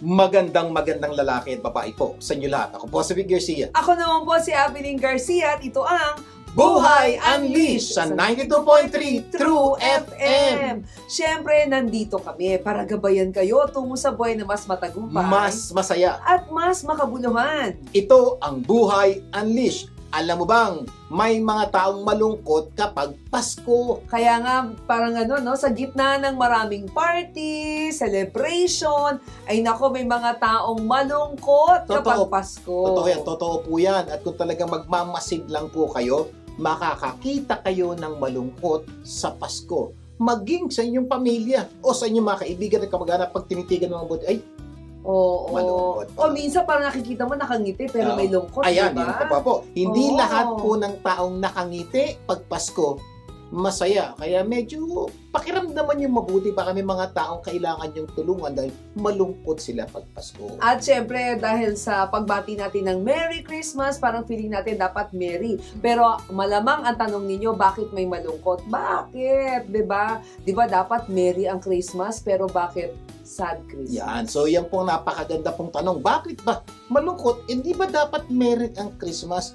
magandang lalaki at babae po sa inyo lahat. Ako po si Vic Garcia. Ako naman po si Evelyn Garcia at ito ang Buhay Unleashed sa 92.3 True FM. Siyempre, nandito kami para gabayan kayo tungo sa buhay na mas matagumpay, mas masaya, at mas makabuluhan. Ito ang Buhay Unleashed. Alam mo bang may mga taong malungkot kapag Pasko? Kaya nga, parang sa gitna ng maraming party, celebration, ay nako, may mga taong malungkot kapag Pasko. Totoo yan, totoo po yan. At kung talagang magmamasid lang po kayo, makakakita kayo ng malungkot sa Pasko. Maging sa inyong pamilya o sa inyong mga kaibigan at kamag-anak, pag tinitigan ng mga buti, ay, malungkot. O minsan parang nakikita mo nakangiti pero may lungkot, ayan, diba? Yun pa po. Hindi lahat po ng taong nakangiti pag Pasko masaya. Kaya medyo pakiramdaman yung mabuti. Baka may mga taong kailangan yung tulungan dahil malungkot sila pag Pasko. At syempre, dahil sa pagbati natin ng Merry Christmas, parang feeling natin dapat Merry. Pero malamang ang tanong ninyo, bakit may malungkot? Bakit? Diba? Diba dapat Merry ang Christmas, pero bakit sad Christmas? Yan. So yan pong napakaganda pong tanong. Bakit ba malungkot? Hindi ba dapat Merry ang Christmas?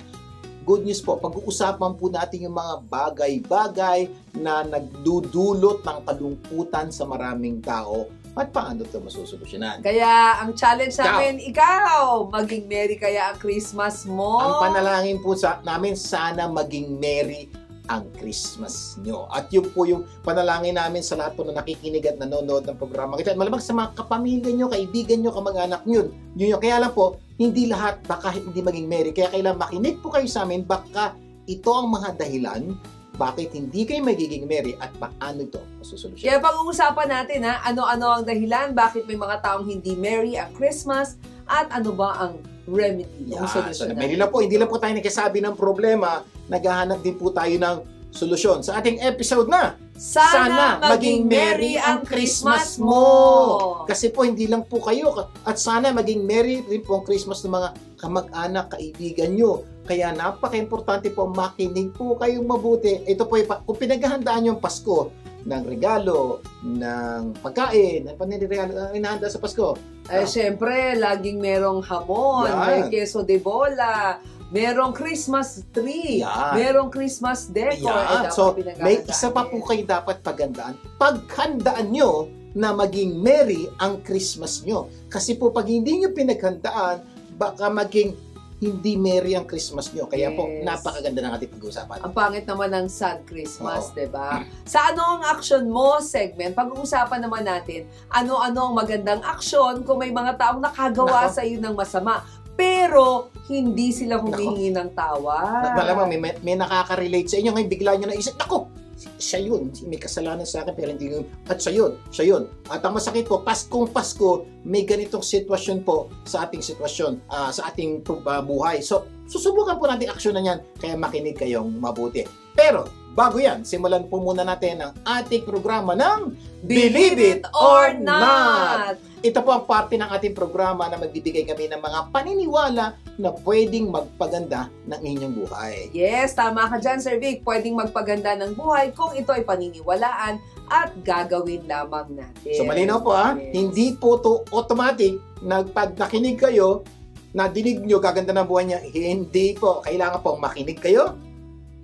Good news po, pag-uusapan po natin yung mga bagay-bagay na nagdudulot ng kalungkutan sa maraming tao at paano ito masusolusyonan. Kaya ang challenge namin, ikaw, maging merry kaya ang Christmas mo. Ang panalangin po namin, sana maging merry ang Christmas nyo. At yun po yung panalangin namin sa lahat po na nakikinig at nanonood ng programa. Kaya malamang sa mga kapamilya nyo, kaibigan nyo, kamag-anak nyo. Yun. Kaya lang po, hindi lahat baka hindi maging merry. Kaya kailangan makinig po kayo sa amin. Baka ito ang mga dahilan bakit hindi kayo magiging merry at paano ito masusolusyon. Kaya pag-uusapan natin, ano-ano ang dahilan, bakit may mga taong hindi merry ang Christmas, at ano ba ang remedy, ang solusyon. Hindi lang po tayo nagkasabi ng problema, naghahanap din po tayo ng solusyon. Sa ating episode na, Sana maging merry ang Christmas mo! Kasi po, hindi lang po kayo. At sana maging merry rin po ang Christmas ng mga kamag-anak, kaibigan nyo. Kaya napaka-importante po, makinig po kayong mabuti. Ito po, kung pinaghahandaan nyo ang Pasko, ng regalo, ng pagkain, ng paniniregalo, inahanda sa Pasko. Syempre, laging merong hamon, may queso de bola, merong Christmas tree, merong Christmas decor. So, may isa pa po kayo dapat paghandaan. Paghandaan nyo na maging merry ang Christmas nyo. Kasi po, pag hindi nyo pinaghandaan, baka maging hindi merry ang Christmas nyo. Kaya po, napakaganda ng ating pag-uusapan. Ang pangit naman ng sad Christmas, diba? Sa ano ang action mo segment, pag-uusapan naman natin, ano-ano ang magandang action kung may mga taong nakagawa sa iyo ng masama. Pero, hindi sila humihingi ng tawa. Malamang may nakaka-relate sa inyo. Ngayon, bigla nyo naisip, ako, siya yun. May kasalanan sa akin, pero hindi yun. At siya yun. At ang masakit po, Paskong Pasko, may ganitong sitwasyon po sa ating sitwasyon, sa ating buhay. So, susubukan po natin aksyonan yan, kaya makinig kayong mabuti. Pero, bago yan, simulan po muna natin ang ating programa ng Believe It or Not! Ito po ang parte ng ating programa na magbibigay kami ng mga paniniwala na pwedeng magpaganda ng inyong buhay. Yes, tama ka dyan, Sir Vic. Pwedeng magpaganda ng buhay kung ito ay paniniwalaan at gagawin lamang natin. So malinaw po hindi po to automatic na pag nakinig kayo, nadinig nyo, gaganda ng buhay niya. Hindi po. Kailangan po makinig kayo,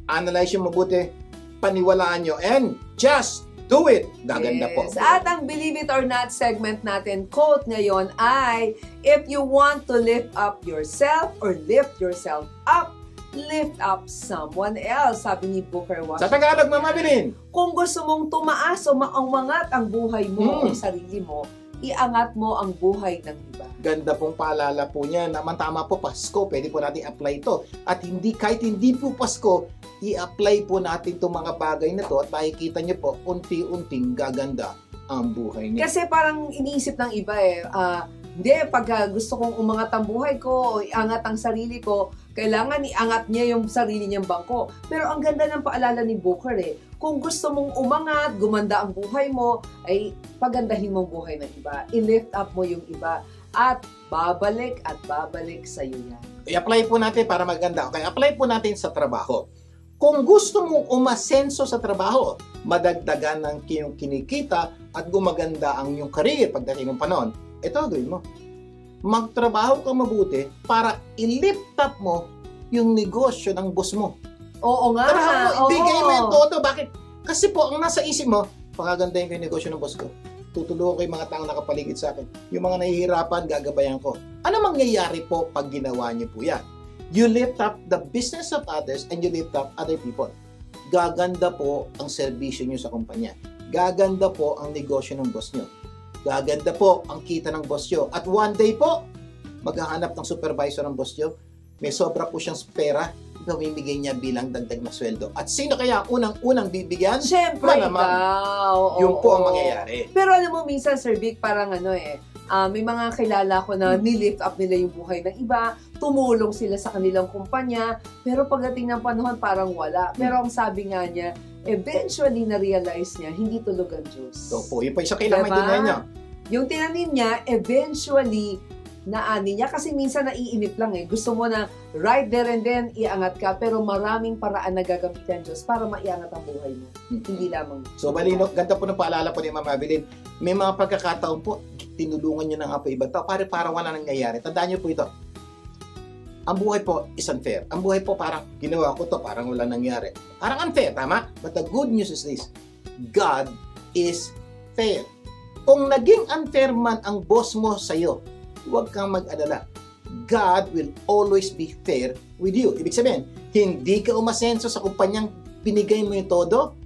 analyze yung mabuti, paniwalaan nyo, and just do it! Gaganda po. At ang Believe It or Not segment natin, quote ngayon ay, if you want to lift up yourself or lift yourself up, lift up someone else, sabi ni Booker Washington. Sa Tagalog, Mama Bilin, kung gusto mong tumaas o maangat ang buhay mo o sarili mo, iangat mo ang buhay ng iba. Ganda pong paalala po niya. Naman tama po, Pasko, pwede po natin apply ito. At kahit hindi po Pasko, i-apply po natin itong mga bagay na to at makikita niyo po, unti-unting gaganda ang buhay niya. Kasi parang iniisip ng iba hindi, pag gusto kong umangat ang buhay ko o iangat ang sarili ko, kailangan iangat niya yung sarili niyang bangko. Pero ang ganda ng paalala ni Booker kung gusto mong umangat, gumanda ang buhay mo, ay pagandahin mo ang buhay ng iba. I-lift up mo yung iba at babalik sa iyo yan. I-apply po natin para maganda. Okay, apply po natin sa trabaho. Kung gusto mong umasenso sa trabaho, madagdagan ng iyong kinikita at gumaganda ang iyong career pagdating ng panahon, ito gawin mo. magtrabaho ka mabuti para i-lift up mo yung negosyo ng boss mo. Oo nga. Trabaho mo, ibigay mo yung Oo. todo. Bakit? Kasi po, ang nasa isip mo, pagagandahin ko yung negosyo ng boss ko. Tutulungan ko yung mga taong nakapaligid sa akin. Yung mga nahihirapan, gagabayan ko. Ano mangyayari po pag ginawa niyo po yan? You lift up the business of others and you lift up other people. Gaganda po ang serbisyo niyo sa kumpanya. Gaganda po ang negosyo ng boss niyo. Gaganda po ang kita ng boss niyo. At one day po, maghahanap ng supervisor ng boss niyo. May sobra po siyang pera, namimigay niya bilang dagdag na sweldo. At sino kaya unang-unang bibigyan? Siyempre, Malamang. ikaw. Yun po ang Oo. mangyayari. Pero alam mo, minsan, Sir Vic, parang may mga kilala ko na nilift up nila yung buhay ng iba, tumulong sila sa kanilang kumpanya, pero pagdating ng panahon, parang wala. Pero ang sabi nga niya, eventually na-realize niya, hindi tulog ang Diyos. So po, yun po yung sa kailangan Diba? din niya. Yung tinanim niya, eventually, naani niya. Kasi minsan naiinip lang eh. Gusto mo na right there and then, iangat ka. Pero maraming paraan na gagamitan Diyos para maiangat ang buhay mo. Hindi lamang. So, malino, ganda po ng paalala po ni Ma'am Evelyn. May mga pagkakataon po, tinulungan niyo na nga po ibang tao. Para wala nangyayari. Tandaan niyo po ito. Ang buhay po is unfair. Ang buhay po parang, ginawa ko to, parang wala nangyari. Parang unfair, tama? But the good news is this. God is fair. Kung naging unfair man ang boss mo sa'yo, huwag kang mag-alala. God will always be fair with you. Ibig sabihin, hindi ka umasenso sa kumpanyang binigay mo yung todo,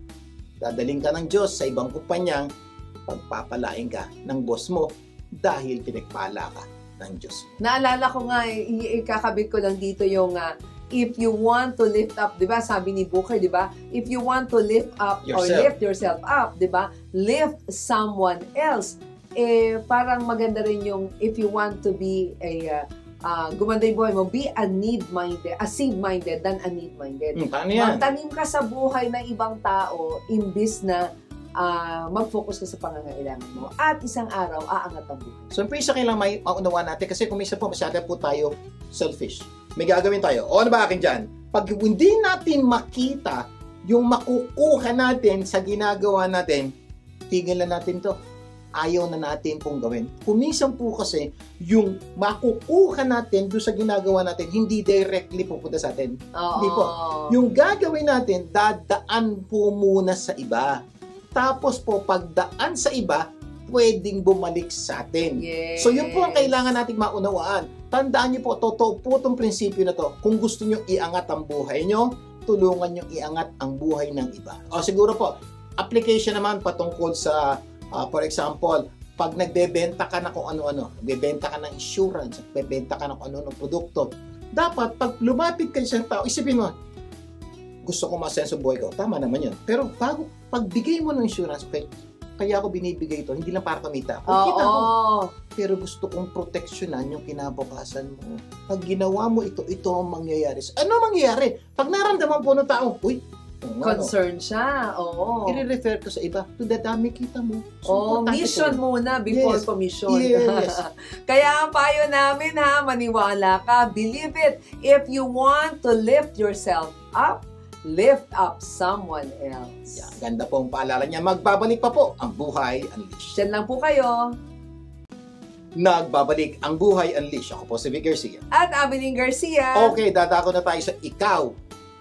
dadaling ka ng Diyos sa ibang kumpanyang pagpapalain ka ng boss mo dahil pinagpala ka ng Diyos. Naalala ko nga, ikakabit ko lang dito yung if you want to lift up, 'di ba? Sabi ni Booker, 'di ba? If you want to lift up or Yourself. lift yourself up, 'di ba? Lift someone else. Parang maganda rin yung if you want to be gumanda yung buhay mo, be a seed-minded than a need-minded. Paano yan? Magtanim ka sa buhay ng ibang tao imbis na mag-focus ka sa pangangailangan mo. At isang araw, aangat ang buhay. So, isa kailangan may maunawa natin kasi kung minsan po masyado po tayo selfish. May gagawin tayo. O ano ba akin dyan? Pag hindi natin makita yung makukuha natin sa ginagawa natin, tigilan natin to. Ayaw na natin pong gawin. Kuminsan po kasi yung makukuha natin doon sa ginagawa natin, hindi directly pupunta sa atin. Oo. Hindi po. Yung gagawin natin, dadaan po muna sa iba. Tapos po, pagdaan sa iba, pwedeng bumalik sa atin. Yes. So yun po ang kailangan nating maunawaan. Tandaan niyo po, totoo po itong prinsipyo na to. Kung gusto niyo iangat ang buhay niyo, tulungan niyo iangat ang buhay ng iba. O siguro po, application naman patungkol sa for example, pag nagbebenta ka na kung ano-ano, nagbebenta ka ng insurance, nagbebenta ka ng ano-ano produkto, dapat pag lumapit ka sa tao, isipin mo, gusto ko masenso buhay ko. Tama naman yun. Pero bago, pagbigay mo ng insurance, kaya ako binibigay ito, hindi lang para kumita. Kita ko. Pero gusto kong proteksyonan yung kinabukasan mo. Pag ginawa mo ito ang mangyayari. Ano mangyayari? Pag naramdaman po ng tao, uy, concern siya. Oo. i-refer ko sa iba. To the dami kita mo. Oh, Importante mission ko. muna before Yes. commission. Yes. Kaya ang payo namin maniwala ka, believe it. If you want to lift yourself up, lift up someone else. Yeah, ganda po ang paalala niya. Magbabalik pa po ang Buhay Unleashed. Diyan lang po kayo. Nagbabalik ang Buhay Unleashed. Ako po si Vic Garcia. At Abiling Garcia. Okay, dadako na tayo sa ikaw.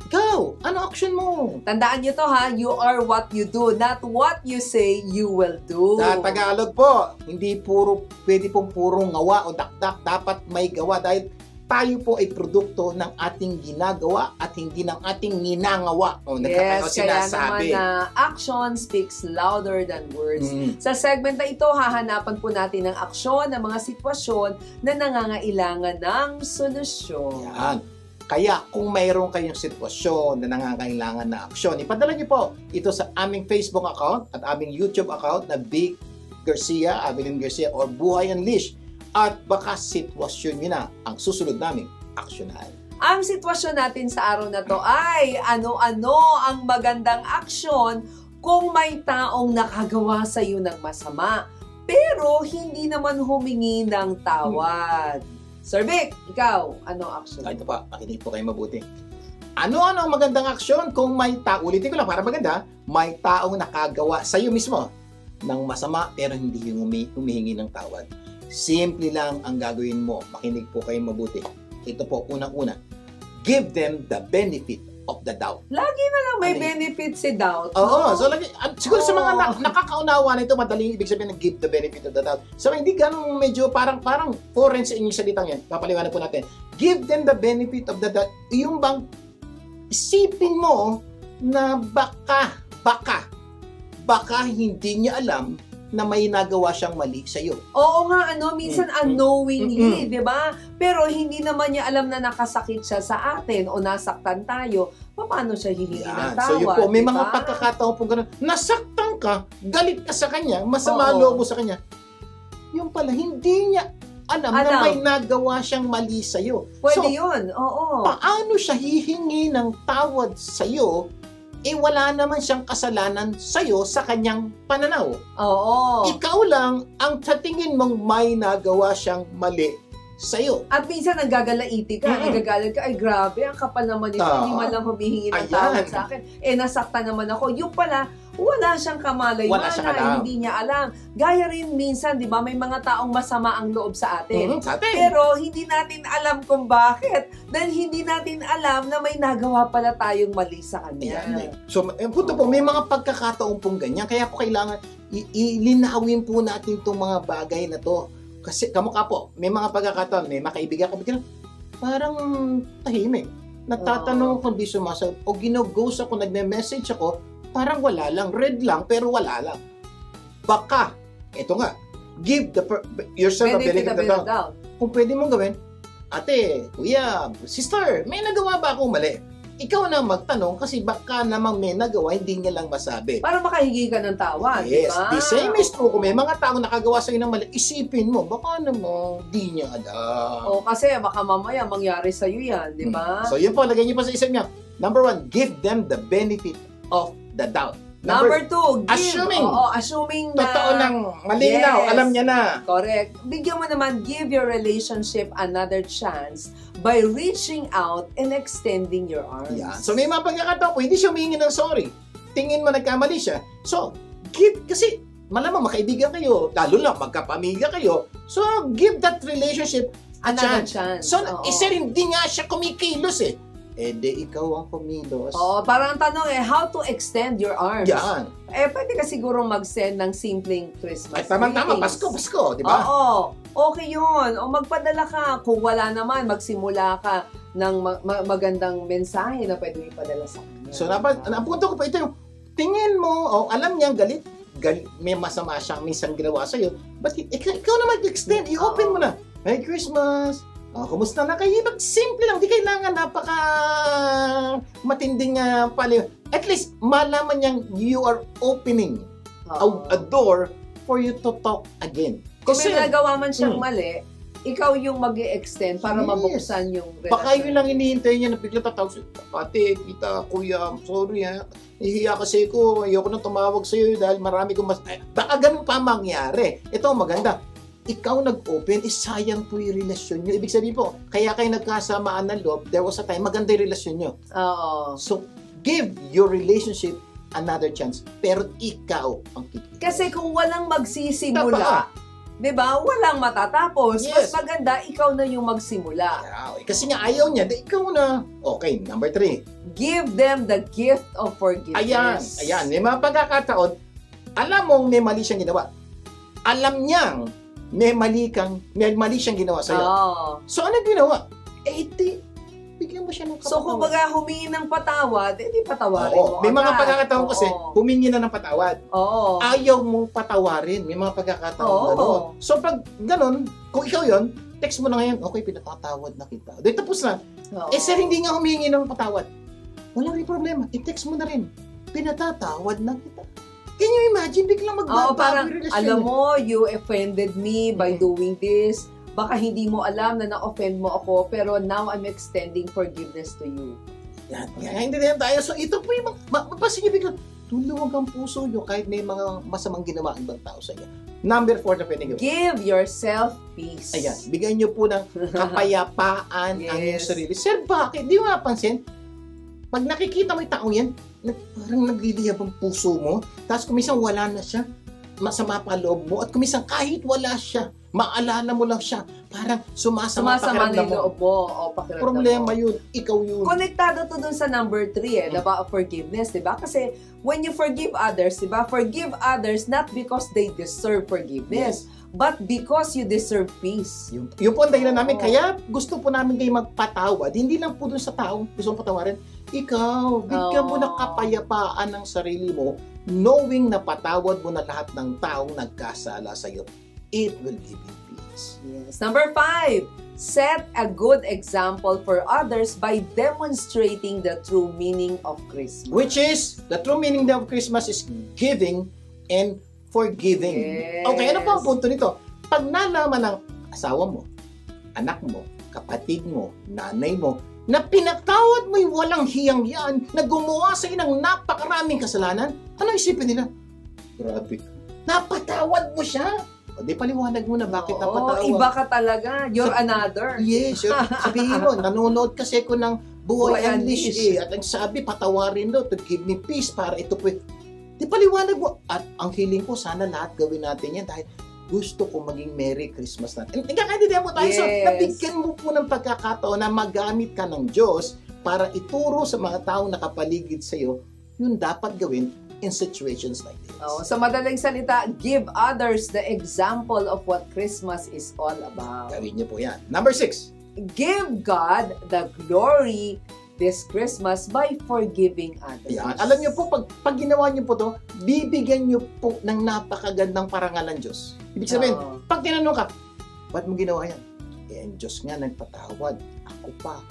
Ikaw, ano action mo? Tandaan nyo to ha, you are what you do, not what you say you will do. Sa Tagalog po, hindi pwede pong puro ngawa o dakdak. Dapat may gawa dahil tayo po ay produkto ng ating ginagawa at hindi ng ating ninangawa o Yes, kaya sinasabi. naman action speaks louder than words. Sa segment na ito, hahanapan po natin ng aksyon, ng mga sitwasyon na nangangailangan ng solusyon. Yan. Kaya kung mayroon kayong sitwasyon na nangangailangan na aksyon, ipadala niyo po ito sa aming Facebook account at aming YouTube account na Vic Garcia, Abiling Garcia, or Buhay Unleashed. At baka sitwasyon niyo na ang susunod naming aksyonan. Ang sitwasyon natin sa araw na to ay ano-ano ang magandang aksyon kung may taong nakagawa sa iyo ng masama, pero hindi naman humingi ng tawad. Sir Vic, ikaw, ano action? Ito pa, makinig po kayo mabuti. Ano-ano ang magandang aksyon kung may tao, ulitin ko lang para maganda, may taong nakagawa sa iyo mismo ng masama pero hindi humihingi ng tawad. Simple lang ang gagawin mo. Makinig po kayo mabuti. Ito po, unang-una. Give them the benefit of the doubt. Lagi na lang may Ano yun? benefit si doubt. Oo, no? so lagi, siguro sa mga Oo. nakakaunawa nito, madaling ibig sabihin ng give the benefit of the doubt. So hindi ganun medyo parang foreign sa inyong salitang yan. Papaliwanag po natin. Give them the benefit of the doubt. Yung bang isipin mo na baka hindi niya alam na may nagawa siyang mali sa iyo. Oo nga, minsan unknowingly, Mm-mm. di ba? Pero hindi naman niya alam na nakasakit siya sa atin o nasaktan tayo. Paano siya hihingi ng Yan. tawad? So yun po, may di mga ba? pagkakataon po ganun. Nasaktan ka, galit ka sa kanya, masama Oo. loob mo sa kanya. Yung pala, hindi niya alam na may nagawa siyang mali sa iyo. Pwede So, yun, oo. paano siya hihingi ng tawad sa iyo? Wala naman siyang kasalanan sa iyo sa kanyang pananaw. Oo. Ikaw lang ang sa tingin mong may nagawa siyang mali sa iyo. At minsan nagagalaiti ka, nagagalit ka, ay grabe, ang kapal naman ito, hindi man lang humihingi ng Ayan. tawad sa akin. Nasaktan naman ako. Yung pala, wala siyang Wala siyang alam. hindi niya alam. Gaya rin minsan, di ba, may mga taong masama ang loob sa atin. Sa atin. Pero hindi natin alam kung bakit. Dahil hindi natin alam na may nagawa pala tayong mali sa kanya. Ayan. So, punto po, may mga pagkakataon pong ganyan. Kaya po kailangan ilinawin po natin itong mga bagay na to. Kasi kamukha po, may mga pagkakataon, may makaibigan ka, bigla, parang tahimik. Nagtatanong kung di sumasagot. O gino-ghost ako, nagme-message ako, parang wala lang. Read lang, pero wala lang. Baka, ito nga, give yourself a benefit of the doubt. Kung pwede mong gawin, ate, kuya, sister, may nagawa ba akong mali? Ikaw na magtanong kasi baka namang may nagawa, hindi niya lang masabi. Para makahingi ka ng tawad, di Yes, ba? the same is true. Kung may mga taong nakagawa sa'yo ng mali, isipin mo, baka namang di niya alam. O kasi baka mamaya mangyari sa'yo yan, di ba? So yun po, lagay niyo po sa isip niya. Number 1, give them the benefit of the doubt. Number 2, give. assuming. Assuming na Totoo ng malinaw, Yes. alam niya na. correct. Bigyan mo naman, give your relationship another chance by reaching out and extending your arms. Yan. So may mga pagkakataon po, hindi siya humingi ng sorry. Tingin mo nagkamali siya. So, give, kasi malamang makaibigan kayo, lalo lang magkapamilya kayo. So, give that relationship a Another chance. chance. So, Oo. isa hindi nga siya kumikilos eh. De ikaw ang kumilos. Oo, parang ang tanong how to extend your arms? Yan. Pwede ka siguro mag-send ng simpleng Christmas Ay, tama-tama. greetings. Pasko, di ba? Oo. Okay yun. O magpadala ka. Kung wala naman, magsimula ka ng magandang mensahe na pwede mo ipadala sa kanya. So, ang punto ko pa ito yung, tingin mo, alam niyang galit, may masama siyang minsan ginawa sa'yo, but ikaw na mag-extend, i-open mo na. Merry Christmas! Kumusta na kayo? Simple lang, di kailangan napaka matinding pali. At least, malaman niyang you are opening Oo. a door for you to talk again. Kung may nagawa man siyang mali, ikaw yung mag-extend para Yes. mabuksan yung relasyon. Baka yun lang hinihintay niya na bigla tatawag siya. Ate, tita, kuya, sorry ha. Nahihiya kasi ko. Ayoko nang tumawag sa'yo dahil marami kong baka ganun pa mangyari. Ito maganda. Ikaw nag-open, sayang po yung relasyon nyo. Ibig sabihin po, kaya kayo nagkasamaan ng loob, there was a time, maganda yung relasyon nyo. Oo. So, give your relationship another chance. Pero ikaw ang kikita. Kasi kung walang Tama. magsisimula, di ba, walang matatapos. Yes. Mas maganda, ikaw na yung magsimula. Kasi nga ayaw niya, ikaw na. Okay, number 3. Give them the gift of forgiveness. Ayan. May mga pagkakataon, alam mong may mali siyang ginawa. Alam niyang may mali siyang ginawa sa'yo. Oo. So, ano ginawa? Bigyan mo siya ng So, kung baga humingi ng patawad, di patawarin mo. May mga agad. pagkakataon kasi, Oo. humingi na ng patawad. Oo. Ayaw mong patawarin. May mga pagkakataon Oo. gano'n. So, pag gano'n, kung ikaw yon, text mo na ngayon, okay, pinapatawad na kita. Tapos na. Oo. Sir, hindi nga humingi ng patawad. Wala rin problema. I-text mo na rin. Pinatatawad na kita. Can you imagine? Biglang magbabago parang, yung relasyon. alam mo, you offended me by doing this. Baka hindi mo alam na na-offend mo ako, pero now I'm extending forgiveness to you. Yan. Hindi na yan tayo. So, ito po yung mapasin niyo biglang, tuluwag ang puso nyo kahit may mga masamang ginawa ang ibang tao sa inyo. Number 4 na pwede gawin. Give yourself peace. Ayan. Bigyan nyo po ng kapayapaan ang inyong sarili. Sir, bakit? Di mo napansin? Pag nakikita mo yung taong yan, parang nagliliyab ang puso mo. Tapos kumisang wala na siya, masama pa loob mo. At kumisang kahit wala siya, Maalala mo lang siya. Parang sumasama Sumasama na pakiramdam yung mo. loob mo o pakiramdam Problema mo. yun. Ikaw yun. Konektado to dun sa number 3 about forgiveness, di ba? Kasi when you forgive others, di ba? Forgive others not because they deserve forgiveness, but because you deserve peace. Yung po ang dahilan namin, Oo. kaya gusto po namin kayo magpatawad. Hindi lang po dun sa taong gusto mong patawarin. Ikaw, bigyan mo ng kapayapaan ng sarili mo, knowing na patawad mo na lahat ng taong nagkasala sa iyo. It will give you peace. Yes. Number 5, set a good example for others by demonstrating the true meaning of Christmas. Which is, the true meaning of Christmas is giving and forgiving. Yes. Okay, ano pa ang punto nito? Pag nalaman ng asawa mo, anak mo, kapatid mo, nanay mo, na pinatawad mo yung walang hiyang yan, na gumawa sa ng napakaraming kasalanan, ano isipin nila? Grabe. Napatawad mo siya. O di paliwanag mo na bakit napatawad. Iba ka talaga. You're another. Yes, sabihin mo, nanonood kasi ko ng Buhay Buhay Unleashed Unleashed. At ang sabi, patawarin daw to give me peace para ito po. Di paliwanag mo. At ang hiling ko, sana lahat gawin natin yan dahil gusto ko maging Merry Christmas natin. Nagkakaintindihan mo tayo. So, Yes. nabigyan mo po ng pagkakataon na magamit ka ng Diyos para ituro sa mga taong nakapaligid sa iyo yung dapat gawin in situations like this. Sa madaling salita, give others the example of what Christmas is all about. Gawin niyo po yan. Number 6. Give God the glory this Christmas by forgiving others. Yan. Alam niyo po, pag ginawa niyo po to, bibigyan niyo po ng napakagandang parangal ng Diyos. Ibig sabihin, Oo. pag tinanong ka, ba't mo ginawa yan? Eh, ang Diyos nga nagpatawad. Ako pa.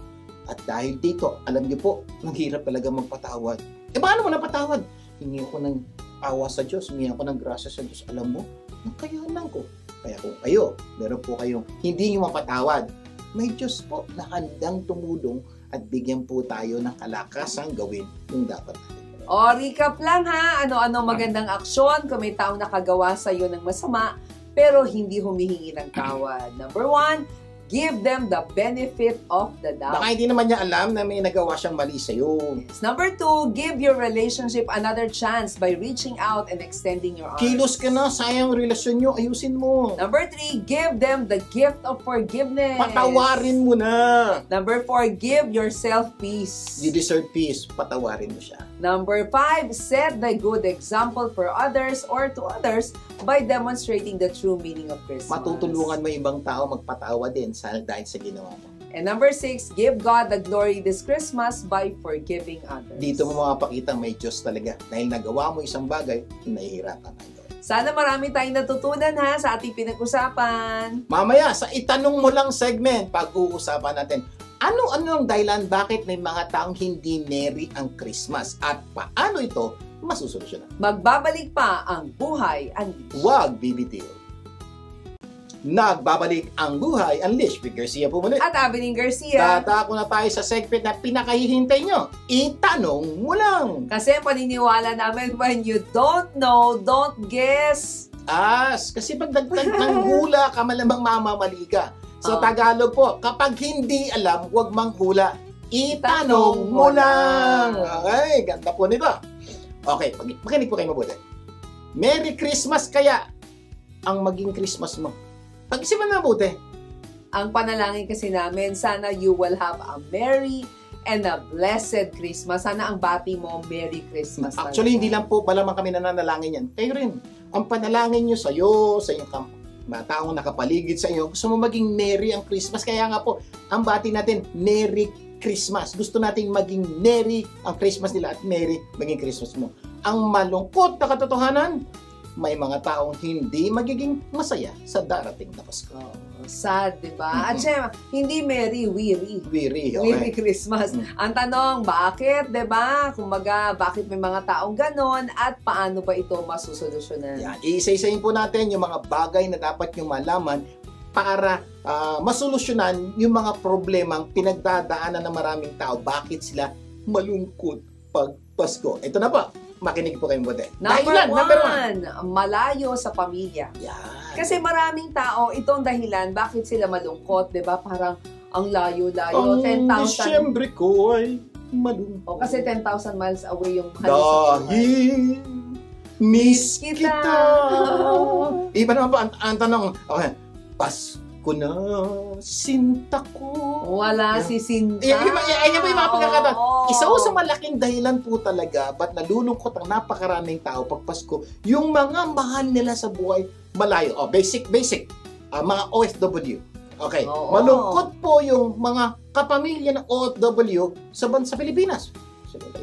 At dahil dito, alam niyo po, ang hirap talaga magpatawad. Eh, paano mo napatawad? Hingi ako ng awa sa Diyos, hingi ako ng grasya sa Diyos. Alam mo, nakayanan ko. Kaya kung kayo, meron po kayong hindi niyo mapatawad, may Diyos po na handang tumulong at bigyan po tayo ng kalakasang gawin yung dapat natin. Recap lang ha, ano-ano magandang aksyon kung may taong nakagawa sa iyo ng masama pero hindi humihingi ng tawad. Number 1, give them the benefit of the doubt. Baka hindi naman niya alam na may nagawa siyang mali sa'yo. Number 2, give your relationship another chance by reaching out and extending your arms. Kilos ka na, sayang relasyon nyo, ayusin mo. Number 3, give them the gift of forgiveness. Patawarin mo na. Number 4, give yourself peace. You deserve peace, patawarin mo siya. Number 5, set the good example for others or to others by demonstrating the true meaning of Christmas. Matutulungan mo ibang tao magpatawa din dahil sa ginawa mo. And number 6, give God the glory this Christmas by forgiving others. Dito mo mapakita may Diyos talaga. Dahil nagawa mo isang bagay, nahihirapan tayo. Sana marami tayong natutunan ha sa ating pinag-usapan. Mamaya, sa itanong mo lang segment, pag-uusapan natin, ano-ano ang dahilan bakit may mga taong hindi merry ang Christmas at paano ito masusolusyonan. Magbabalik pa ang Buhay Unleashed. Huwag bibitiw. Nagbabalik ang Buhay Unleashed with Garcia po muli. At Abeling Garcia. Tatako na tayo sa segment na pinakahihintay nyo. Itanong mo lang. Kasi paniniwala namin, when you don't know, don't guess. Kasi pag dagdag ng hula ka, malamang mamamali ka. So Tagalog po, kapag hindi alam, huwag manghula. Itanong mo lang. Okay, ganda po nito. Okay, makinig po kayo mabuti. Merry Christmas kaya ang maging Christmas mo. Pag-isipan na mabuti. Ang panalangin kasi namin, sana you will have a merry and a blessed Christmas. Sana ang bati mo, Merry Christmas. Actually, hindi lang po pala kami nananalangin yan. Kayo rin. Ang panalangin nyo sa'yo, sa inyong mga taong nakapaligid sa inyo, gusto mo maging merry ang Christmas. Kaya nga po, ang bati natin, Merry Christmas. Gusto nating maging merry ang Christmas nila at merry maging Christmas mo. Ang malungkot na katotohanan, may mga taong hindi magiging masaya sa darating na Pasko. Sad, di ba? At syempre, hindi merry, weary. Weary, okay. Merry Christmas. Ang tanong, bakit, di ba? Kumbaga, bakit may mga taong ganon at paano ba ito masusolusyonan? Yan. Isa-isayin po natin yung mga bagay na dapat yung malaman para masolusyonan yung mga problemang pinagdadaanan ng maraming tao. Bakit sila malungkot pag Pasko? Ito na po. Makinig po kayong buti. Number one, malayo sa pamilya. Yan. Kasi maraming tao, itong dahilan, bakit sila malungkot, di ba? Parang ang layo-layo, 10,000. Disyembre ko ay malungkot. Kasi 10,000 miles away yung mahal sa buhay. Dahil miss kita. kita. Iba naman po ang tanong. Okay. Pasko na, sinta ko. Wala si Sinta. Ayan po yung mga pagkakataon. Oo. Isa sa malaking dahilan po talaga ba't nalulungkot ang napakaraming tao pag Pasko, yung mga mahal nila sa buhay malayo. Basic. Mga OFW. Okay. Oo. Malungkot po yung mga kapamilya ng OFW sa bansa Pilipinas.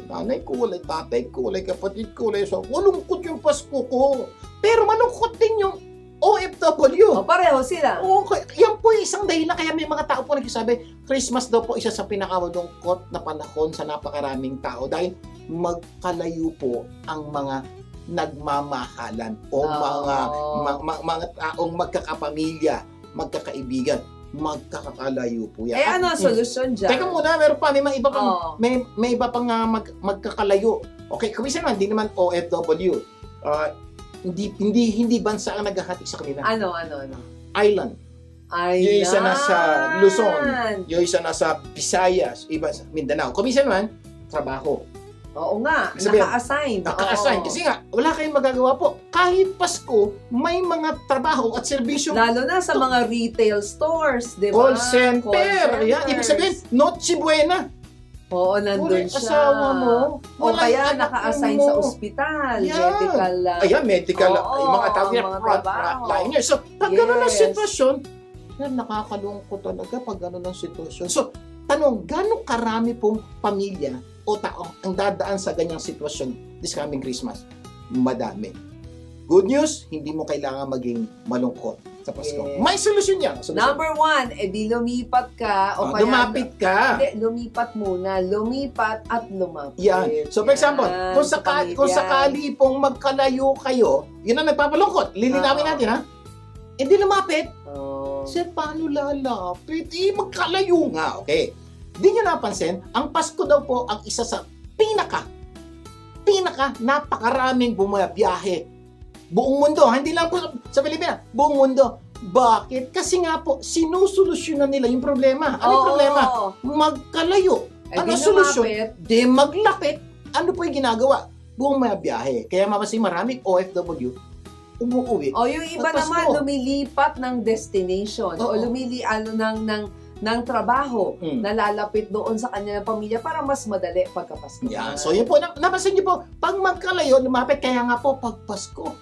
Nanay ko, walay tatay ko, walay kapatid ko, walay malungkot yung Pasko ko. Pero malungkot din yung OFW. Pareho sila. Okay. Yan po yung isang dahilan kaya may mga tao po nagsasabi, Christmas daw po isa sa pinakamalungkot na panahon sa napakaraming tao dahil magkalayo po ang mga nagmamahalan o mga taong magkakapamilya, magkakaibigan, magkakalayo po yan. Ano ang solusyon dyan? Teka muna, meron pa, may iba pang, may iba pang magkakalayo. Okay, kumisa naman, hindi naman OFW. Hindi bansa ang naghahati sa kanila. Ano? Island. Yung isa nasa Luzon, yung isa nasa Visayas, iba sa Mindanao. Kumisa naman, trabaho. Oo nga, Sabihin, naka-assign. Naka-assign. Kasi nga, wala kayong magagawa po. Kahit Pasko, may mga trabaho at serbisyo. Lalo na sa mga retail stores, di ba? Call center. Yan. Ibig sabihin, Noche Buena. Oo, nandun siya. Asawa mo. O kaya anak naka-assign mo. sa ospital, Yan. medical. Medical. Oo, yung mga tawag niya, mga front trabaho. liner. So, pag gano'n ang Yes. sitwasyon, nakakalungkot talaga pag gano'n ang sitwasyon. So, tanong, gano'ng karami pong pamilya o tao ang dadaan sa ganyang sitwasyon this coming Christmas? Madami. Good news, hindi mo kailangan maging malungkot sa Pasko. Yes. May solusyon yan. Number 1, di lumipat ka. O kaya, lumapit ka. Hindi, lumipat muna. Lumipat at lumapit. Yan. So, for example, Yan, kung, sa kung pamilya. sakali pong magkalayo kayo, yun ang nagpapalungkot. Lilinawin natin, ha? Hindi lumapit. Oh. Sir, paano lalapit? Magkalayo nga. Okay. Di nyo napansin, ang Pasko daw po ang isa sa pinaka napakaraming bumabiyahe. Buong mundo, hindi lang po sa Pilipinas, buong mundo. Bakit? Kasi nga po, sinusolusyonan nila yung problema. Ano yung problema? Magkalayo. Ano solusyon? Di maglapit. Ano po yung ginagawa? Buong mabiyahe. Kaya mapasin maraming OFW umuwi. Yung iba naman lumilipat ng destination o ng trabaho na lalapit doon sa kanilang pamilya para mas madali pagkapasko. Yan. So yun po, napansin niyo po, pag magkalayo, lumapit, kaya nga po pag Pasko,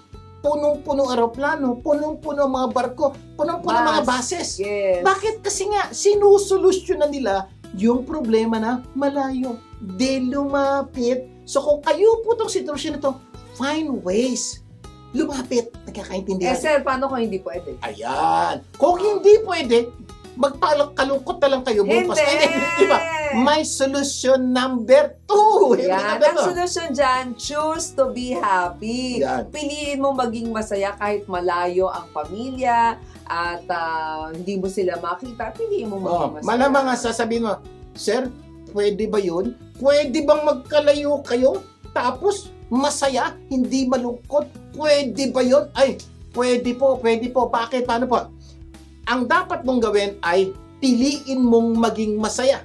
punong-puno aeroplano, punong-puno mga barko, punong-puno mga buses. Yes. Bakit? Kasi nga, sinusolusyonan nila yung problema na malayo. Di lumapit. So kung kayo po itong sitwasyon na ito, find ways. Lumapit. Nagkakaintindihan. Sir, paano kung hindi pwede? Ayan. Kung hindi pwede, magkalungkot na lang kayo buong Pasko. Diba? May solusyon number 2. Yan. Ang solusyon dyan, choose to be happy. Yan. Piliin mo maging masaya kahit malayo ang pamilya at hindi mo sila makita. Piliin mo maging masaya. Malamang nga sasabihin mo, Sir, pwede ba yun? Pwede bang magkalayo kayo? Tapos, masaya, hindi malungkot? Pwede ba yun? Ay, pwede po. Bakit? Paano po? Ang dapat mong gawin ay piliin mong maging masaya.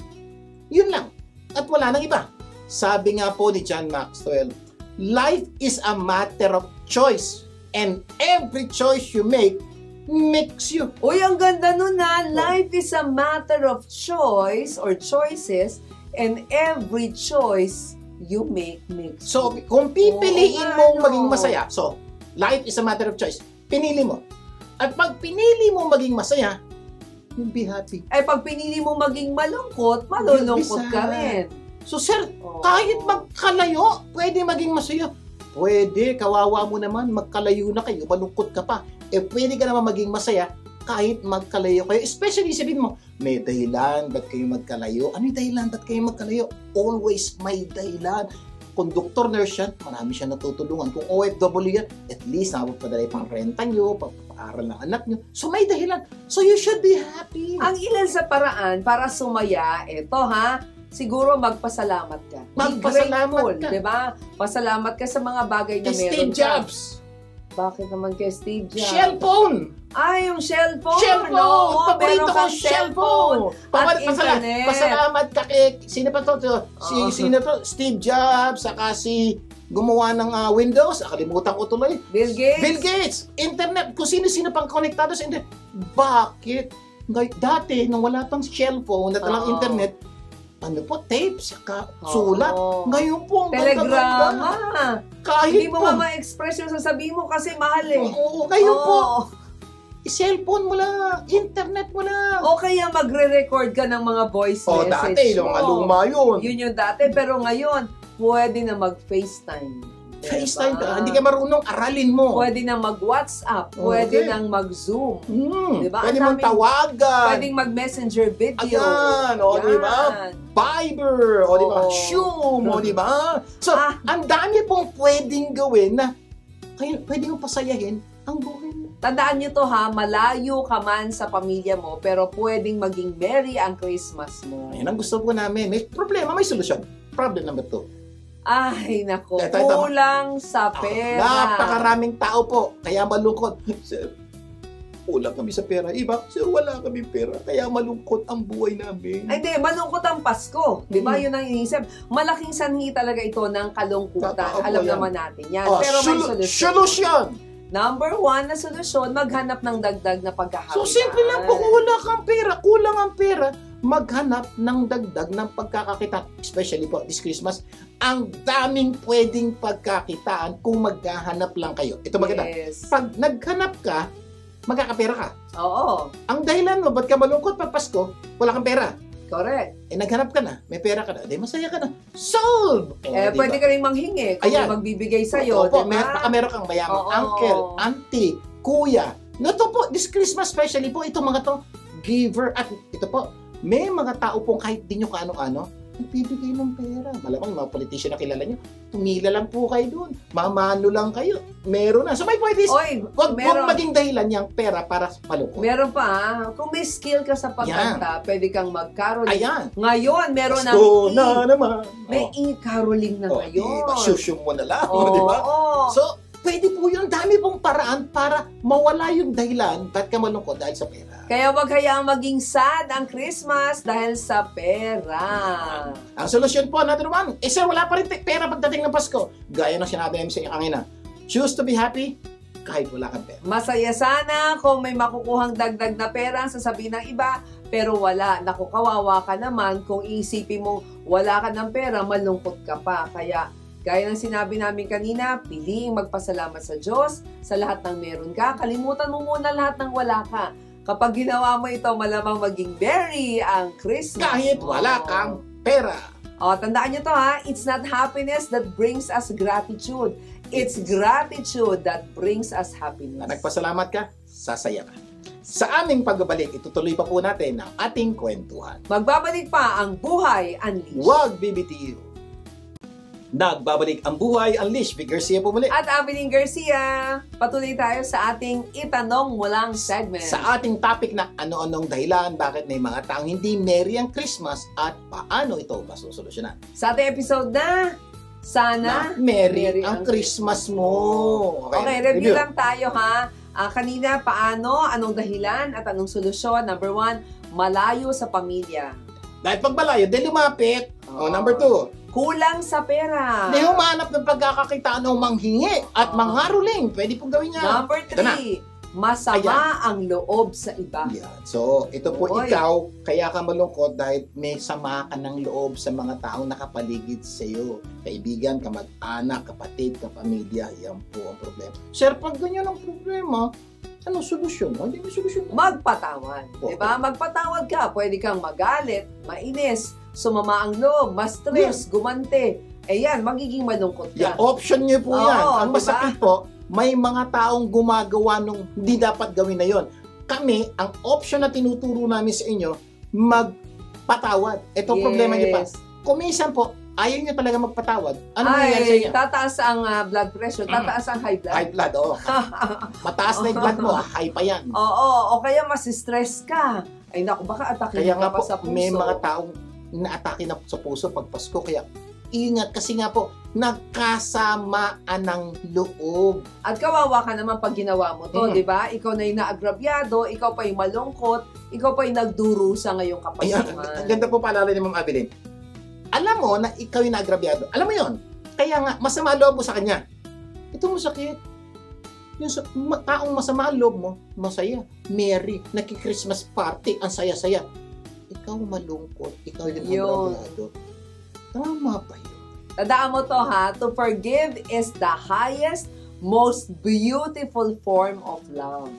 Yun lang. At wala nang iba. Sabi nga po ni John Maxwell, life is a matter of choice. And every choice you make makes you. Uy, ang ganda nun na. Life is a matter of choice or choices, and every choice you make makes you. So, kung pipiliin mong maging masaya, so, life is a matter of choice. Pinili mo. At pag pinili mo maging masaya, you'll be happy. Pag pinili mo maging malungkot, malulungkot ka rin. So, sir, kahit magkalayo, pwede maging masaya. Pwede, kawawa mo naman, magkalayo na kayo, malungkot ka pa. Pwede ka naman maging masaya kahit magkalayo kayo. Especially, sabihin mo, may dahilan, ba't kayo magkalayo? Ano yung dahilan, ba't kayo magkalayo? Always may dahilan. Kung doktor, nurse yan, marami siya natutulungan. Kung OFW yan, at least napapadala pang renta nyo, papaaral ng anak nyo. So, may dahilan. So, you should be happy. Ang ilan sa paraan para sumaya, siguro magpasalamat ka. Magpasalamat ka. Diba? Pasalamat ka sa mga bagay na meron Steve ka. Jobs. Bakit naman kay Steve Jobs? Cellphone. Yung cellphone. Cellphone. Paborito Meron kong kang cellphone. At internet. Pasalamat ka kay, sino pa to? Oh. Sino to? Steve Jobs, saka si gumawa ng Windows, nakalimutan ko tuloy. Bill Gates. Bill Gates, internet, kung sino-sino pang konektado sa internet. Bakit? Dati, nung wala pang cellphone na talang internet, ano po, tape, saka sulat. Ngayon po, ang telegrama. Kahit hindi mo po. ma-express yung sasabihin mo kasi mahal eh. Oo, ngayon po. Cellphone mo lang, internet mo lang. O kaya magre-record ka ng mga voice message dati, yung luma yun. Yun yung dati, pero ngayon, pwede na mag-FaceTime. FaceTime ka, hindi ka marunong, aralin mo. Pwede na mag-WhatsApp, pwede nang mag-Zoom. Diba? Pwede mong tawagan. Pwedeng mag-messenger video. Ayan, diba? Viber, diba? Zoom, diba? So, ang dami pong pwedeng gawin na pwede mong pasayahin ang buhay mo. Tandaan nyo to ha, malayo ka man sa pamilya mo, pero pwedeng maging merry ang Christmas mo. Ayan ang gusto po namin. May problema, may solusyon. Problem number 2. Ay, nako. Kulang sa pera. Napakaraming tao po. Kaya malungkot. Sir, kulang kami sa pera. Iba, sir, wala kami pera. Kaya malungkot ang buhay namin. Ay, hindi. Malungkot ang Pasko. Di ba? Yun ang inisip. Malaking sanhi talaga ito ng kalungkutan. Alam naman natin yan. Pero may solusyon. Solusyon! Number 1 na solusyon, maghanap ng dagdag na pagkakakitaan. So, simple lang po. Kung wala kang pera, kulang ang pera, maghanap ng dagdag ng pagkakakitaan. Especially po, this Christmas, ang daming pwedeng pagkakitaan kung maghahanap lang kayo. Ito maganda. Yes. Pag naghanap ka, magkakapera ka. Oo. Ang dahilan mo, ba't ka malungkot pag Pasko, wala kang pera. Correct. Naghanap ka na, may pera ka na, masaya ka na. Solve! Diba? Pwede ka rin manghingi kung may magbibigay sa'yo. Opo, baka meron kang mayamang uncle, auntie, kuya. Ito po, this Christmas especially po, ito mga to, giver. At ito po, may mga tao pong kahit di nyo kaano-ano, nagbibigay ng pera. Malamang mga politician na kilala nyo, tumila lang po kayo doon. Mamano lang kayo. Meron na. So may pwede, wag maging dahilan yung pera para malungkot. Meron pa, kung may skill ka sa pagkanta, pwede kang mag-caroling. Ayan. Ngayon, meron ng may e-caroling na ngayon. Susyum mo na lang, di ba? So, pwede po yun. Dami pong paraan para mawala yung dahilan ba't ka malungkot dahil sa pera. Kaya wag hayaang maging sad ang Christmas dahil sa pera. Ang solusyon po, another one. Sir, wala pa rin pera pagdating ng Pasko. Gaya ng sinabi namin sa inyo kanina. Choose to be happy kahit wala kang pera. Masaya sana kung may makukuhang dagdag na pera ang sasabihin ng iba, pero wala. Naku, kawawa ka naman kung iisipin mong wala ka ng pera, malungkot ka pa. Kaya gaya ng sinabi namin kanina, piling magpasalamat sa Diyos sa lahat ng meron ka. Kalimutan mo muna lahat ng wala ka. Kapag ginawa mo ito, malamang maging merry ang Christmas. Kahit wala kang pera. Tandaan nyo to ha, it's not happiness that brings us gratitude. It's gratitude that brings us happiness. Nagpasalamat ka, sasaya ka. Sa aming pagbabalik, itutuloy pa po natin ang ating kwentuhan. Magbabalik pa ang Buhay Unleashed. Huwag bibitiw. Nagbabalik ang Buhay Unleashed. Vic Garcia po muli. At Abiling Garcia. Patuloy tayo sa ating Itanong Mo Lang segment. Sa ating topic na ano-anong dahilan, bakit may mga taong hindi merry ang Christmas at paano ito masusolusyonan. Sa ating episode na sana merry ang Christmas mo. Okay, review lang tayo ha. Kanina, paano, anong dahilan at anong solusyon? Number 1, malayo sa pamilya. Dahil pag malayo, dahil lumapit. Number 2, kulang sa pera. Hindi humanap ng pagkakakitaan o manghingi at mangharuling. Pwede pong gawin niya. Number 3, masama ang loob sa iba. Yeah. So, ito po ikaw, kaya ka malungkot dahil may sama ka ng loob sa mga taong nakapaligid sa iyo. Kaibigan, kamag-anak, kapatid, kapamilya, yan po ang problema. Sir, pag ganyan ang problema, anong solusyon? Hindi may solusyon. Magpatawad. Diba? Magpatawad ka. Pwede kang magalit, mainis, sumama ang loob, ma-stress, gumante. Yan, magiging malungkot ka. Yeah, option niyo po yan. Ang masakit po, may mga taong gumagawa nung hindi dapat gawin na yon. Kami, ang option na tinuturo namin sa inyo, magpatawad. Ito problema niyo pa. Kung minsan po, ayaw niyo talaga magpatawad. Ano nangyayari sa inyo? Tataas ang blood pressure, tataas ang high blood. High blood, oo. Mataas na yung blood mo, high pa yan. Oo, o kaya masistress ka. Ay naku, baka atake ka pa sa puso. May mga taong na-atake na sa puso pag Pasko, kaya ingat kasi nga po, nagkasamaan ng loob. At kawawa ka naman pag ginawa mo to, di ba? Ikaw na yung naagrabyado, ikaw pa yung malungkot, ikaw pa yung nagdurusa ngayong kapasukan. Ang ganda po paalala ni Ma'am Abilene. Alam mo na ikaw yung naagrabyado. Alam mo yon. Kaya nga, masama loob mo sa kanya. Ito masakit. Yung taong masama loob mo, masaya. Merry, naki-Christmas party, ang saya-saya. Ikaw malungkot, ikaw yung abrado. Tama ba yun? Tandaan mo to ha, to forgive is the highest, most beautiful form of love.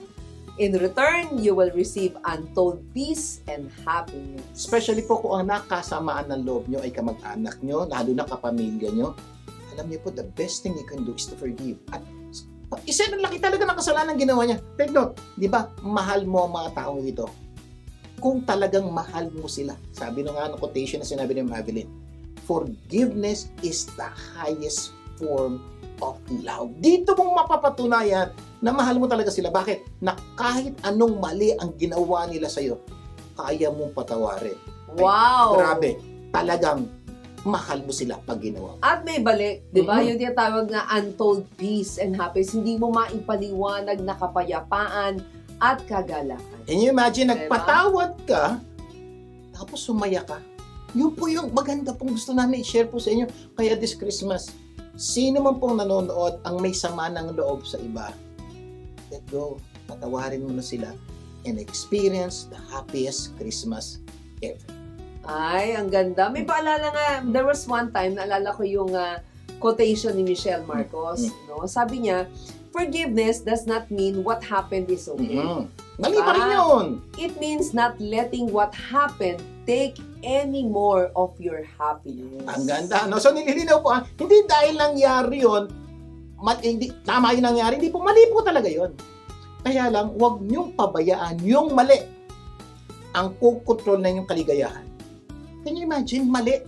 In return, you will receive untold peace and happiness. Especially po kung ang nakasamaan ng loob nyo ay kamag-anak nyo, lalo na kapamilya nyo, alam niyo po, the best thing you can do is to forgive. At isa na laki talaga ng kasalanan ginawa niya. Take note, di ba, mahal mo ang mga taong ito. Kung talagang mahal mo sila, sabi nung nga ng quotation na sinabi ni Madeline, forgiveness is the highest form of love. Dito mong mapapatunayan na mahal mo talaga sila. Bakit? Na kahit anong mali ang ginawa nila sa'yo, kaya mong patawarin. Wow! Ay, grabe. Talagang mahal mo sila pag ginawa. At may balik, di ba? Yung tinatawag na untold peace and happiness. Hindi mo maipaliwanag na kapayapaan at kagalakan. Can you imagine, nagpatawad ka, tapos sumaya ka? Yun po yung maganda pong gusto namin i-share po sa inyo. Kaya this Christmas, sino man pong nanonood ang may sama ng loob sa iba, let go, patawarin mo na sila, and experience the happiest Christmas ever. Ay, ang ganda. May paalala nga, there was one time, naalala ko yung quotation ni Michelle Marcos. No? Sabi niya, forgiveness does not mean what happened is okay. Mali pa rin yun. It means not letting what happened take any more of your happiness. Ang ganda. No? So, nililinaw po, hindi dahil nangyari yun, hindi, tama yung nangyari, hindi po, mali po talaga yun. Kaya lang, huwag niyong pabayaan yung mali ang kukontrol na yung kaligayahan. Can you imagine? Mali.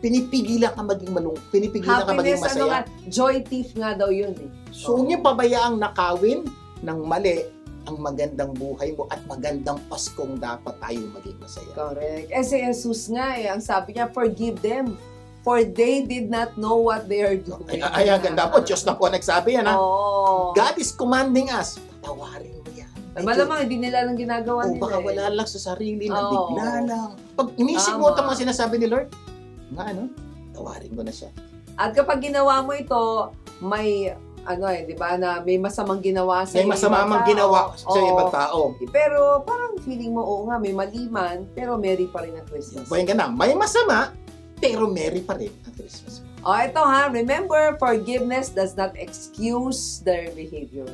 Pinipigilan ka maging pinipigilan ka maging masaya. Joy thief nga daw yun eh. So, huwag niyo pabayaang nakawin ng mali ang magandang buhay mo at magandang Paskong dapat tayo maging masaya. Correct. Eh si Jesus nga eh, ang sabi niya, forgive them, for they did not know what they are doing. Ay, ang ganda po. Diyos na po nagsabi yan, ha? Oh. God is commanding us. Patawarin mo yan. Malamang, hindi nila lang ginagawa nila. O baka wala lang sa sarili, na Oo. bigla lang. Pag inisip mo itong mga sinasabi ni Lord, nga ano, tawarin mo na siya. At kapag ginawa mo ito, may, di ba, na may masamang ginawa sa May masama mang ginawa sa ibang tao. Pero parang feeling mo, oo nga, may maliman, pero merry pa rin ang Christmas. Bayan ka na, may masama, pero merry pa rin ang Christmas. Ito ha, remember, forgiveness does not excuse their behavior.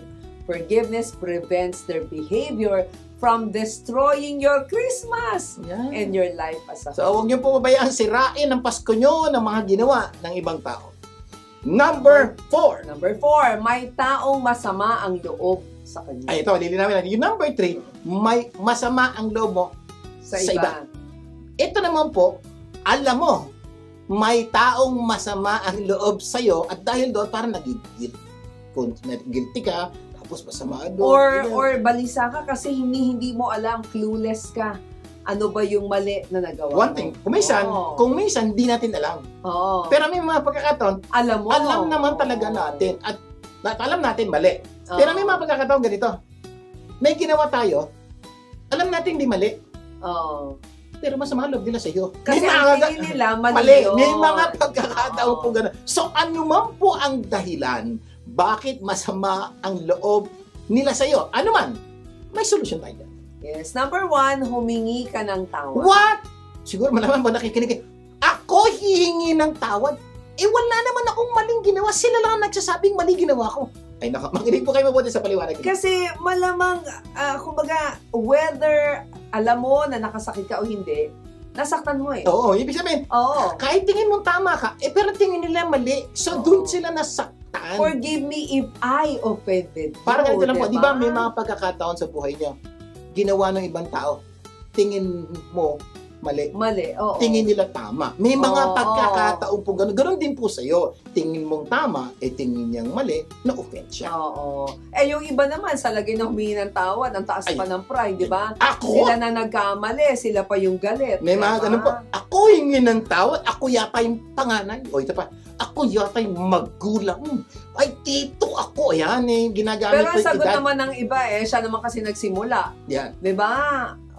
Forgiveness prevents their behavior from destroying your Christmas and your life as a whole. So, huwag niyo po mabayaan sirain ang Pasko nyo ng mga ginawa ng ibang tao. Number 4. Number 4, may taong masama ang loob sa kanya. Ay, ito, lilinawin natin. Yung number 3, may masama ang loob mo sa iba. Ito naman po, alam mo, may taong masama ang loob sa'yo at dahil doon, parang nagigil. Kung guilty ka, tapos masama doon. Or balisa ka kasi hindi mo alam, clueless ka. Ano ba yung mali na nagawa One thing, kung minsan, di natin alam. Pero may mga pagkakataon, alam naman talaga natin. At alam natin mali. Pero may mga pagkakataon ganito. May ginawa tayo, alam natin di mali. Pero masama loob nila sa iyo. Kasi ang tingin nila, mali yun. May mga pagkakataon po gano'n. So, ano man po ang dahilan, bakit masama ang loob nila sa iyo? Ano man, may solusyon tayo. Yes. Number 1, humingi ka ng tawad. What? Siguro malaman ba nakikinig? Ako hihingi ng tawad? Eh wala naman akong maling ginawa. Sila lang ang nagsasabing mali ginawa ko. Ay naka, makinig po kayo mabuti sa paliwanag. Kasi malamang, kumbaga, whether alam mo na nakasakit ka o hindi, nasaktan mo eh. Oo, ibig sabihin, kahit tingin mong tama ka, pero tingin nila mali. So doon sila nasaktan. Forgive me if I offended you. Parang ganito lang po, di ba may mga pagkakataon sa buhay niyo, ginawa ng ibang tao, tingin mo mali. Oo. Tingin nila tama. May mga pagkakataon po gano'n. Gano'n din po sa'yo. Tingin mong tama, tingin niyang mali, na-offend siya. Yung iba naman, sa lagay na humingi ng tawad, ang taas pa ng pride, di ba? Ako? Sila na nagkamali, sila pa yung galit. May mga gano'n po. Ako hingi ng tawad, ako yata yung panganay. O ito pa, ako yata yung magulang. Ay, tito ako. Yan ginagamit ko yung edad. Pero ang sagot naman ng iba siya naman kasi nagsimula. Yan. Di ba?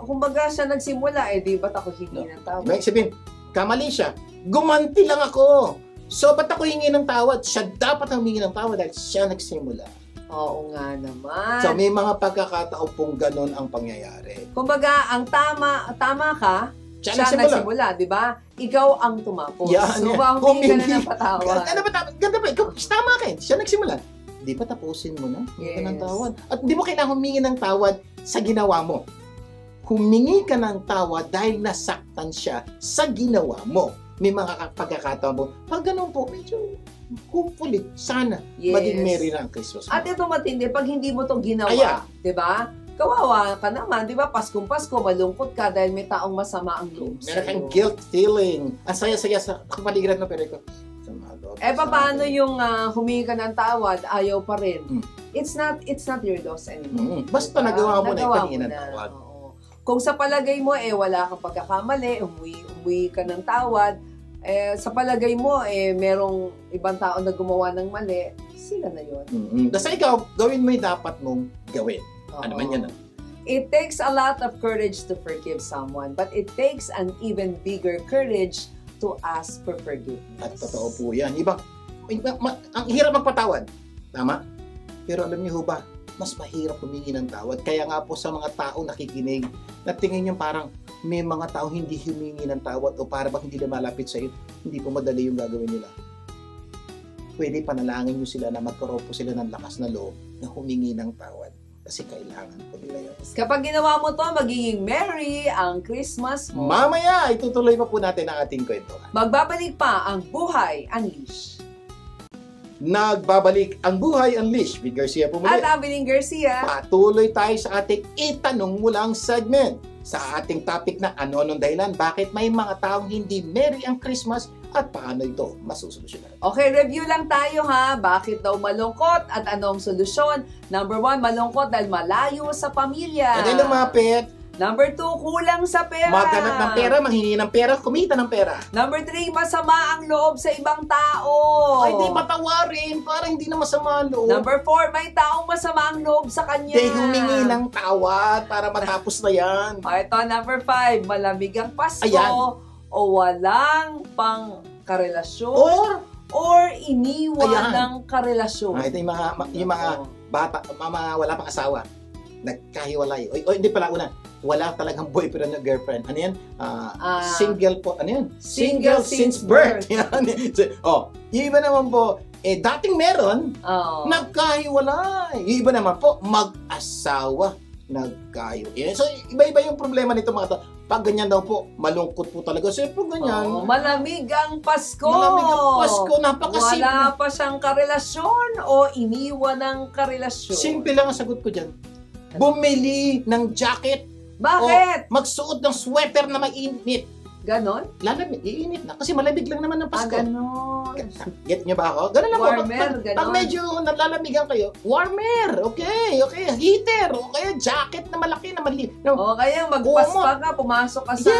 Kumbaga siya nagsimula, di ba't ako hingi ng tawad? May sabihin, kamali siya. Gumanti lang ako. So, ba't ako hingi ng tawad? Siya dapat ang humingi ng tawad dahil siya nagsimula. Oo nga naman. So, may mga pagkakataon pong ganun ang pangyayari. Kumbaga, ang tama ka, siya nagsimula, di ba? Ikaw ang tumapos. Yan, so, ba humingi ka na ng patawad? Ganda ba? Ikaw, tama ka eh. Siya nagsimula. Di ba tapusin mo na? Humingi ka ng tawad. At di mo kailangan humingi ng tawad sa ginawa mo. Humingi ka ng tawad dahil nasaktan siya sa ginawa mo. May mga pagkakataon mo. Pag ganun po, medyo hopefully, sana maging merry na ang Christmas mo. At ito matindi, pag hindi mo to ginawa, Ayan. di ba? Kawawa ka naman, di ba? Paskong Pasko, malungkot ka dahil may taong masama ang loob Meron kang sa'yo. guilt feeling. Ang saya-saya sa kapaligiran mo, pero ikaw, Paano yung humingi ka ng tawad, ayaw pa rin? It's not your loss anymore. Basta diba? nagawa mo na Nagawa ipahingi mo ng na. tawad. Oo. Kung sa palagay mo, wala kang pagkakamali, umuwi ka ng tawad, sa palagay mo, merong ibang tao na gumawa ng mali, sila na yun. Basta ikaw, gawin mo yung dapat mong gawin. Ano man yan? It takes a lot of courage to forgive someone, but it takes an even bigger courage to ask for forgiveness. At totoo po yan. Ang hirap magpatawad. Tama? Pero alam niyo ho ba, mas mahirap humingi ng tawad. Kaya nga po sa mga taong nakikinig, na tingin nyo parang may mga taong hindi humingi ng tawad o para bang hindi na malapit sa iyo, hindi po madali yung gagawin nila. Pwede panalangin nyo sila na magkaroon po sila ng lakas na loob na humingi ng tawad. Kasi kailangan po nila yun. Kapag ginawa mo to, magiging merry ang Christmas mo. Mamaya, itutuloy pa po natin ang ating kwentuhan. Magbabalik pa ang Buhay Unleash. Nagbabalik ang Buhay Unleash with Garcia po muli. At Abiling Garcia. Patuloy tayo sa ating itanong mo lang segment. Sa ating topic na ano-anong dahilan, bakit may mga taong hindi merry ang Christmas at paano ito masusolusyonan. Okay, review lang tayo ha. Bakit daw malungkot at anong solusyon? Number 1, malungkot dahil malayo sa pamilya. Ano lumapit? Number 2, kulang sa pera. Maghanap ng pera, manghingi ng pera, kumita ng pera. Number 3, masama ang loob sa ibang tao. Ay, di patawarin, para hindi na masama ang loob. Number 4, may taong masama ang loob sa kanya. Di humingi ng tawad para matapos na yan. Ito, number 5, malamig ang Pasko. Ayan. O walang pang karelasyon. Or Iniwan ng karelasyon. ito yung mga bata, wala pang asawa, nagkahiwalay. O hindi pala una, wala talagang boyfriend o girlfriend. Ano yan? Single po. Ano yan? Single since birth. Yan. Yung iba naman po, dating meron, Oh. nagkahiwalay. Yung iba naman po, mag-asawa, nagkahiwalay. So, iba-iba yung problema nito mga to. Pag ganyan daw po, malungkot po talaga. So, pag ganyan, Malamig ang Pasko. malamig ang Pasko, napakasimple. Wala pa siyang karelasyon o iniwan ng karelasyon. Simple lang ang sagot ko dyan. Bumili ng jacket. Bakit? O magsuot ng sweater na mainit. Ganon? Lalamig, iinit na. Kasi malamig lang naman ng Pasko. Ganon. Get nyo ba ako? Ganun lang po. Warmer, ganon. Pag medyo nalalamigan kayo, warmer. Okay. Heater. Okay. Jacket na malaki na mali. O kaya magpaspa ka, pumasok ka sa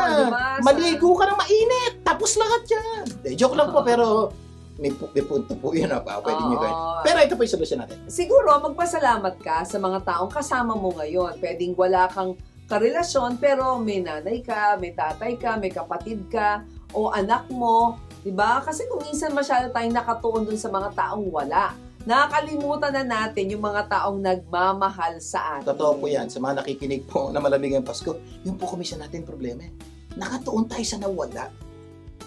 diba? Maligo ka na mainit. Tapos lahat yan. Joke lang po, pero may punto po yun. Pwede nyo gawin. Pero ito po yung solusyon natin. Siguro, magpasalamat ka sa mga taong kasama mo ngayon. Pwedeng wala kang karelasyon, pero may nanay ka, may tatay ka, may kapatid ka, o anak mo, diba? Kasi kung minsan masyado tayong nakatuon dun sa mga taong wala. Nakakalimutan na natin yung mga taong nagmamahal sa atin. Totoo po yan. Sa mga nakikinig po na malamig ang Pasko, yun po kumisa natin problema. Nakatuon tayo sa nawala.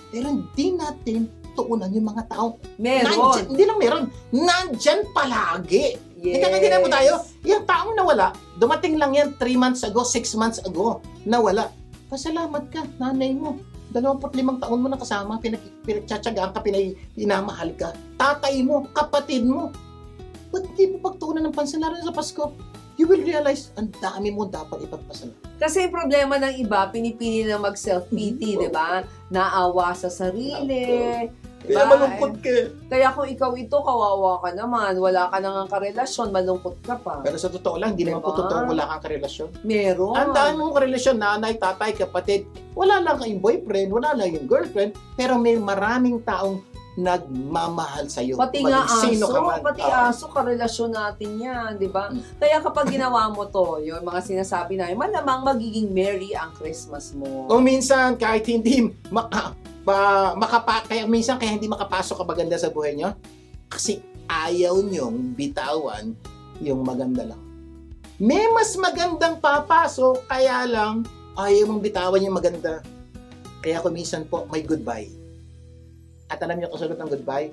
Pero hindi natin tuunan yung mga taong Meron. hindi lang meron. Nandyan palagi. Yes. Nagkakaginan mo tayo, yung taong nawala, dumating lang yan 3 months ago, 6 months ago, nawala. Pasalamat ka, nanay mo. 25 taon mo na kasama, pinagtsatsagaan ka, pinamahal ka. Tatay mo, kapatid mo. Ba't di mo pagtuunan ng pansin lalo sa Pasko? You will realize, ang dami mo dapat ipagpasalamat. Kasi yung problema ng iba, pinipili na mag-self-pity, di ba? Naawa sa sarili. Kaya malungkot ka. Kaya kung ikaw ito, kawawa ka naman, wala ka nang karelasyon, malungkot ka pa. Pero sa totoo lang, hindi naman po totoo wala kang karelasyon. Meron. Ang dami mong karelasyon, nanay, tatay, kapatid. Wala lang kayong boyfriend, wala lang yung girlfriend, pero may maraming taong nagmamahal sa'yo. Pati nga Sino aso, ka man. pati aso, karelasyon natin yan, di ba? Kaya kapag ginawa mo to, yung mga sinasabi na, malamang magiging merry ang Christmas mo. Kung minsan, kahit hindi kaya minsan kaya hindi makapasok ang maganda sa buhay nyo? Kasi ayaw nyong bitawan yung maganda lang. May mas magandang papasok, kaya lang ayaw mong bitawan yung maganda. Kaya kung minsan po, may goodbye. At alam niyo kung sagot ng goodbye?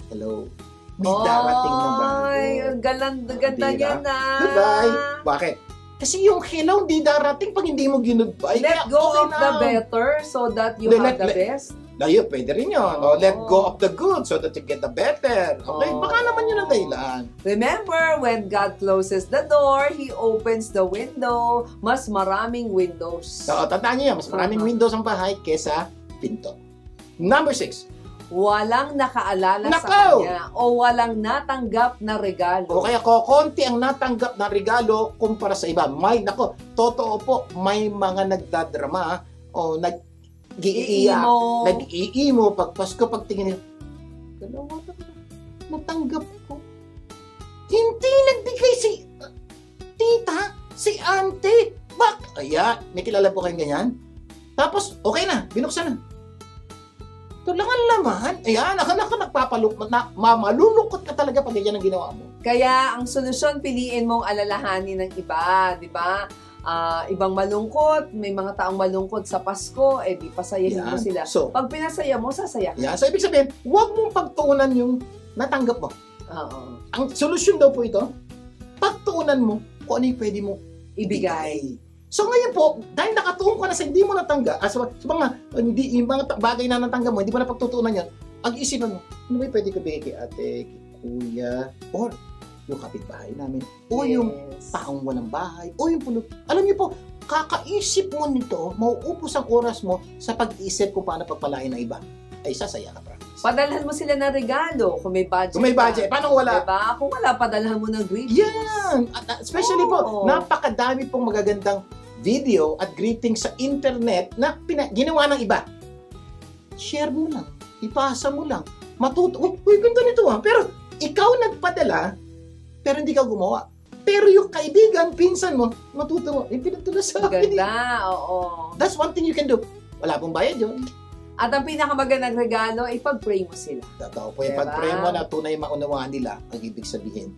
Hello. May darating na bago. Ay, ganda niya na. Goodbye. Bakit? Kasi yung hello, di darating pag hindi mo ginudbye. Let go of the better so that you have the best. Layo, pwede rin yun. Let go of the good so that you get the better. Okay? Baka naman yun ang dahilan. Remember, when God closes the door, He opens the window. Mas maraming windows. So, tandaan niyo yan. Mas maraming windows ang bahay kesa pinto. Number 6. Walang nakaalala sa kanya o walang natanggap na regalo. O kaya konti ang natanggap na regalo kumpara sa iba. Totoo po, may mga nagdadrama o nag-iimo pag Pasko, pag tingin nila, dalawa natanggap ko. Hindi nagbigay si tita, si auntie. Ayan, may kilala po kayong ganyan? Tapos, okay na, binuksan na. Ito lang ang laman. Ayan, malulungkot ka talaga pag yan ang ginawa mo. Kaya, ang solusyon, piliin mong alalahanin ng iba, di ba? Ibang malungkot, may mga taong malungkot sa Pasko, di pasayahin mo sila. So, pag pinasaya mo, sasaya. Yan. So, ibig sabihin, huwag mong pagtuunan yung natanggap mo. Ang solusyon daw po ito, pagtuunan mo kung ano yung pwede mo ibigay. So ngayon po, dahil nakatuon ka na sa hindi mo natanggap, sa mga bagay na natanggap mo, hindi mo na pagtutuunan yan, ang isipan mo, ano ba pwede ko bigay kay ate, kay kuya, or yung kapitbahay namin, o yung taong walang bahay, o yung puno. Alam niyo po, kakaisip mo nito, mauupos ang oras mo sa pag-isip kung paano pagpalain ng iba. Ay, sasaya ka, promise. Padalhan mo sila ng regalo kung may budget. Kung may budget, paano kung wala? Diba? Kung wala, padalhan mo ng greetings. Yan! Especially po, napakadami pong magagandang video at greetings sa internet na ginawa ng iba. Share mo lang. Ipasa mo lang. Uy, ganda nito Pero ikaw nagpadala, pero hindi ka gumawa. Pero yung kaibigan, pinsan mo, matutuwa. Pinagtula sa akin. Ganda, That's one thing you can do. Wala pong bayad yun. At ang pinakamagandang regalo, ipag-pray mo sila. Totoo po. Pag-pray mo na tunay maunawaan nila ang ibig sabihin.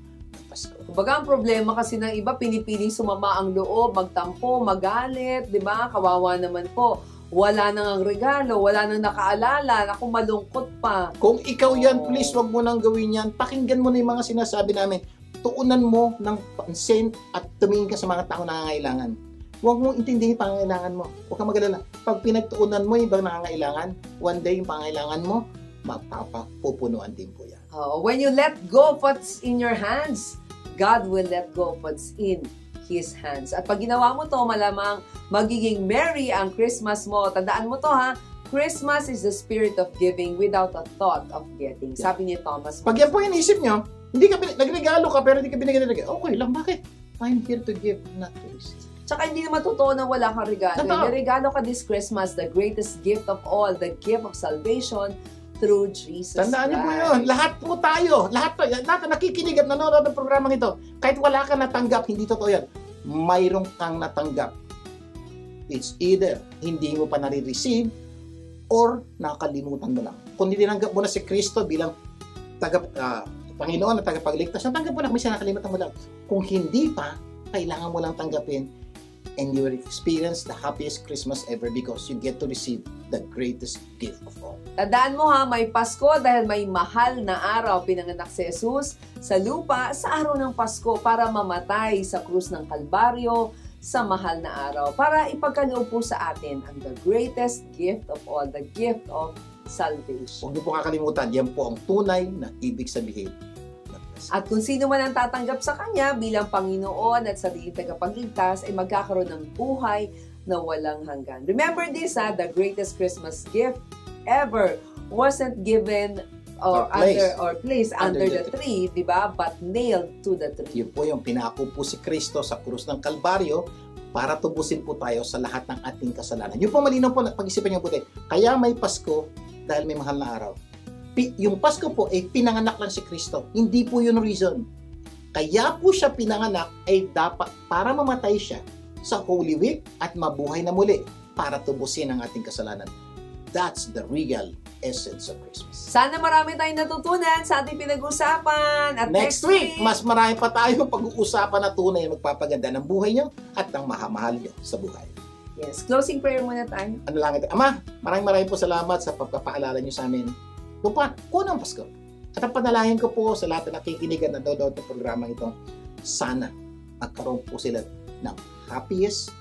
Kumbaga, ang problema kasi ng iba, pinipiling sumama ang loob, magtampo, magalit, di ba? Kawawa naman po. Wala nang ang regalo, wala nang nakaalala, naku, malungkot pa. Kung ikaw yan, please, wag mo nang gawin yan. Pakinggan mo na yung mga sinasabi namin. Tuunan mo ng pansin at tumingin ka sa mga tao na nangangailangan. Huwag mong intindihin yung pangangailangan mo. Huwag kang magalala. Pag pinagtuunan mo yung ibang nangangailangan, one day yung pangangailangan mo, mapapapupunuan din po yan. When you let go of what's in your hands, God will let go of what's in His hands. At pag ginawa mo to, malamang magiging merry ang Christmas mo. Tandaan mo to Christmas is the spirit of giving without a thought of getting. Sabi ni Thomas. Pag yan po inisip nyo, hindi ka nagregalo ka pero hindi ka binigyan. Okay lang, bakit? I'm here to give, not to receive. Tsaka hindi naman totoo na wala kang regalo. May regalo ka this Christmas, the greatest gift of all, the gift of salvation, through Jesus Tandaan niyo po yun. Lahat po tayo. Lahat na nakikinig at nanonood ng programang ito. Kahit wala ka natanggap, hindi totoo yan. Mayroong kang natanggap. It's either hindi mo pa nare-receive or nakalimutan mo lang. Kung tinanggap mo na si Kristo bilang Panginoon at tagapagligtas, natanggap mo na, minsan nakalimutan mo lang. Kung hindi pa, kailangan mo lang tanggapin and you will experience the happiest Christmas ever because you get to receive the greatest gift of all. Tandaan mo may Pasko dahil may mahal na araw pinanganak si Jesus sa lupa sa araw ng Pasko para mamatay sa krus ng Kalbaryo sa mahal na araw para ipagkaloob po sa atin ang the greatest gift of all, the gift of salvation. Huwag niyo po kakalimutan, yan po ang tunay na ibig sabihin. At kung sino man ang tatanggap sa Kanya bilang Panginoon at sariling tagapagligtas ay magkakaroon ng buhay na walang hanggan. Remember this, the greatest Christmas gift ever wasn't given or placed under the tree, di ba? But nailed to the tree. Yun po yung pinako po si Kristo sa krus ng Kalbaryo para tubusin po tayo sa lahat ng ating kasalanan. Yun po malinaw po, pag-isipan niyo po tayo. Kaya may Pasko dahil may mahal na araw. Yung Pasko po ay pinanganak lang si Kristo. Hindi po yun reason. Kaya po siya pinanganak ay dapat para mamatay siya sa Holy Week at mabuhay na muli para tubusin ang ating kasalanan. that's the real essence of Christmas. Sana marami tayong natutunan sa ating pinag-usapan. At Next week, mas marami pa tayong pag-uusapan na tunay na magpapaganda ng buhay nyo at ng mahamahal nyo sa buhay. Yes, closing prayer muna tayo. Ano lang ito? Ama, maraming po salamat sa pagpapaalala nyo sa amin. Kung ng Pasko. At ang panalangin ko po sa lahat na nakikinig at nanonood ng programang ito, sana magkaroon po sila ng happiest,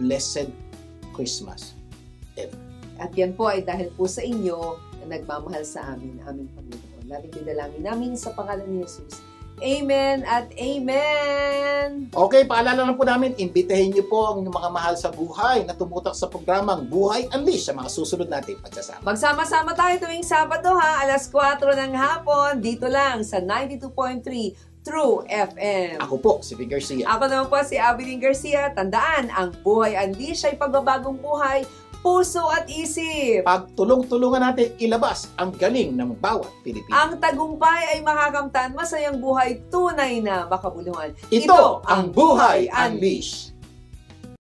blessed Christmas ever. At yan po ay dahil po sa inyo na nagmamahal sa amin, aming Panginoon. Nating pinalangin namin sa pangalan ni Jesus. Amen at amen! Okay, paalala lang po namin, imbitahin niyo po ang inyong mga mahal sa buhay na tumutok sa programang Buhay Unleashed sa mga susunod natin pagsasama. Magsama-sama tayo tuwing Sabado ha, alas 4 ng hapon, dito lang sa 92.3 True FM. Ako po, si Vic Garcia. Ako naman po si Abiling Garcia. Tandaan, ang Buhay Unleashed ay pagbabagong buhay, puso at isip. Pagtulong-tulungan natin ilabas ang galing ng bawat Pilipino. Ang tagumpay ay makakamtan masayang buhay, tunay na makabuluhan. Ito ang Buhay Unleashed.